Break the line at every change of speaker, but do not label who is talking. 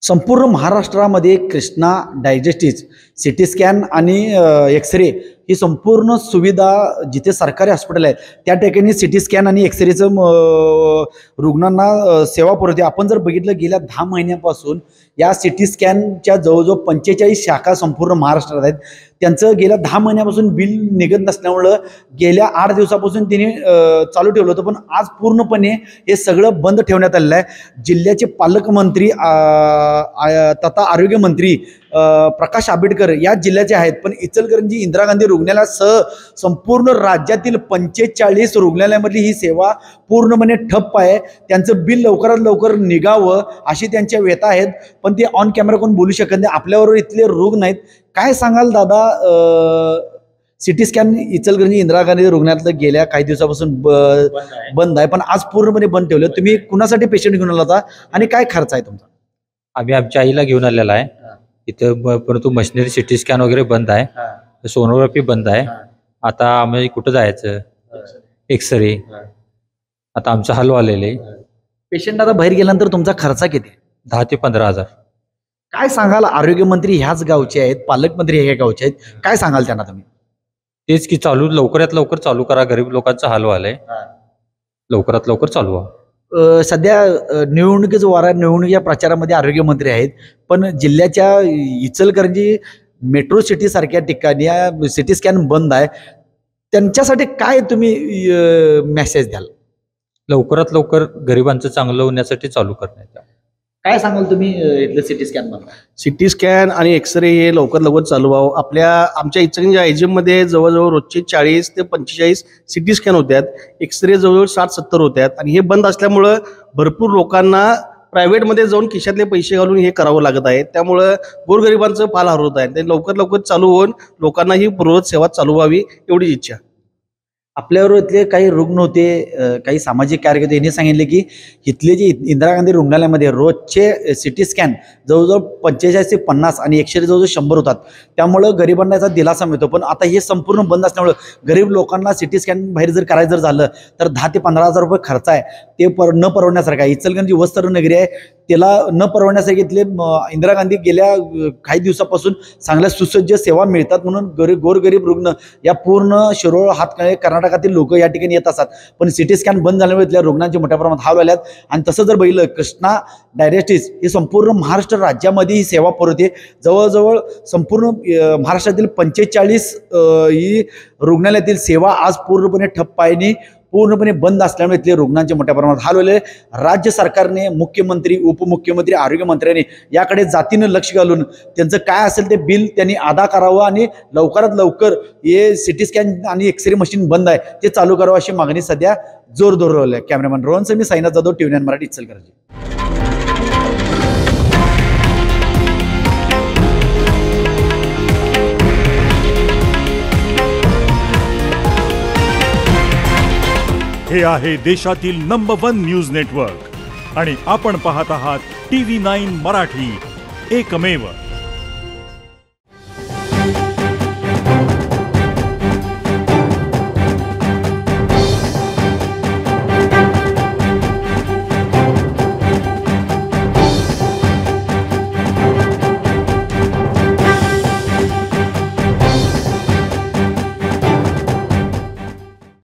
संपूर्ण महाराष्ट्रामध्ये Krishna डायजेस्टिस, CT scan आणि एक्सरे ही संपूर्ण सुविधा जिथे सरकारी हॉस्पिटल आहे त्या ठिकाणी सिटी स्कॅन आणि एक्सरेचं रुग्णांना सेवा पुरवते. आपण जर बघितलं गेल्या 10 महिन्यांपासून या सिटी स्कॅनच्या जवळजवळ 45 शाखा संपूर्ण महाराष्ट्रात आहेत. त्यांचं गेल्या 10 महिन्यापासून बिल निघत नसल्यामुळं गेल्या 8 दिवसापासून तिने चालू ठेवलं होतं, पण आज पूर्णपणे हे सगळं बंद ठेवण्यात आलेलं आहे. जिल्ह्याचे पालकमंत्री तथा आरोग्यमंत्री प्रकाश आंबेडकर या जिल्ह्याचे आहेत, पण इचलकरंजी इंदिरा गांधी रुग्णालयासह संपूर्ण राज्यातील 45 रुग्णालयामधली ही सेवा पूर्णपणे ठप्प आहे. त्यांचं बिल लवकरात लवकर निघावं अशी त्यांच्या व्यथा आहेत, पण ते ऑन कॅमेरा कोण बोलू शकत नाही. आपल्याबरोबर इथले रुग्ण आहेत. काय सांगाल दादा, सिटी स्कॅन इचलकरंजी इंदिरा गांधी रुग्णालयात गेल्या काही दिवसापासून बंद आहे, पण आज पूर्णपणे बंद ठेवलं. तुम्ही कुणासाठी पेशंट घेऊन आला होता आणि काय खर्च आहे तुमचा?
आम्ही आमच्या आईला घेऊन आलेला आहे इथं, परंतु मशिनरी सिटी स्कॅन वगैरे बंद आहे, सोनोग्राफी बंद आहे. आता आम्ही कुठं जायचं, एक्सरे, आता आमचा हलवा आलेले.
पेशंट आता बाहेर गेल्यानंतर तुमचा खर्च किती?
10 ते 15 हजार.
काय सांगाल, आरोग्यमंत्री ह्याच गावचे आहेत, पालकमंत्री ह्या गावचे आहेत, काय सांगाल त्यांना तुम्ही?
तेच की लवकरात लवकर चालू करा, गरीब लोकांचा हलवा आलाय, लवकरात लवकर चालू व्हा.
सध्या निवडणुकीचं वारा, निवडणुकीच्या प्रचारामध्ये आरोग्यमंत्री आहेत, पण जिल्ह्याच्या इचलकरंजी मेट्रो सिटी सारख्या ठिकाणी सिटी स्कॅन बंद आहे. त्यांच्यासाठी काय तुम्ही मेसेज द्याल?
लवकरात लवकर गरिबांचं चांगलं होण्यासाठी चालू करण्यात.
काय सांगाल तुम्ही इथलं सिटी स्कॅन बंद?
सिटी स्कॅन आणि एक्सरे हे लवकर लवकर चालू व्हावं. आमच्या इचलकरंजी आयजीएममध्ये जवळजवळ रोजचे 40 ते 45 सिटी स्कॅन होत्यात, एक्सरे जवळजवळ 60-70 होत्यात, आणि हे बंद असल्यामुळं भरपूर लोकांना प्रायव्हेटमध्ये जाऊन खिशातले पैसे घालून हे करावं लागत आहे. त्यामुळं गोरगरिबांचं फाल हरवत आहे. ते लवकर लवकर चालू होऊन लोकांना ही पूर्ववत सेवा चालू व्हावी एवढीच इच्छा.
आपल्यावर इथले काही रुग्ण होते, काही सामाजिक कार्यकर्ते, यांनी सांगितले की इथले जे इंदिरा गांधी रुग्णालयामध्ये रोजचे सिटी स्कॅन जवळजवळ 45 ते 50 आणि एक्सरे जवळजवळ 100 होतात. त्यामुळं गरिबांना याचा दिलासा मिळतो. पण आता हे संपूर्ण बंद असल्यामुळं गरीब लोकांना सिटी स्कॅन बाहेर जर करायचं जर झालं तर 10 ते 15 हजार रुपये खर्च आहे. ते न परवडण्यासारखं आहे. इचलकरंजी वस्त्र नगरी आहे, त्याला न परवडण्यासारखे इथले इंदिरा गांधी गेल्या काही दिवसापासून चांगल्या सुसज्ज सेवा मिळतात, म्हणून गोरगरीब रुग्ण या पूर्ण शिरोळ हातकणंगले कर्नाटकातील लोक या ठिकाणी येत असतात. पण सिटी स्कॅन बंद झाल्यामुळे इथल्या रुग्णांचे मोठ्या प्रमाणात हाल झाल्यात. आणि तसं जर बघितलं, कृष्णा डायजेस्टिस ही संपूर्ण महाराष्ट्र राज्यामध्ये ही सेवा पुरवते. जवळजवळ संपूर्ण महाराष्ट्रातील 45 ही रुग्णालयातील सेवा आज पूर्णपणे ठप्प आहे, पूर्णपणे बंद असल्यामुळे इथले रुग्णांचे मोठ्या प्रमाणात हाल झाले. राज्य सरकारने, मुख्यमंत्री, उपमुख्यमंत्री, आरोग्यमंत्र्यांनी याकडे जातीनं लक्ष घालून त्यांचं काय असेल ते बिल त्यांनी अदा करावं आणि लवकरात लवकर हे सिटी स्कॅन आणि एक्सरे मशीन बंद आहे ते चालू करावं अशी मागणी सध्या जोर धरवली आहे. कॅमेरामॅन रोहन समी, साईनाथ जाधव, TV9 मराठी, इचलकरंजी.
हे आहे देशातील नंबर 1 न्यूज नेटवर्क आणि आपण पाहत आहात TV9 मराठी, एकमेव.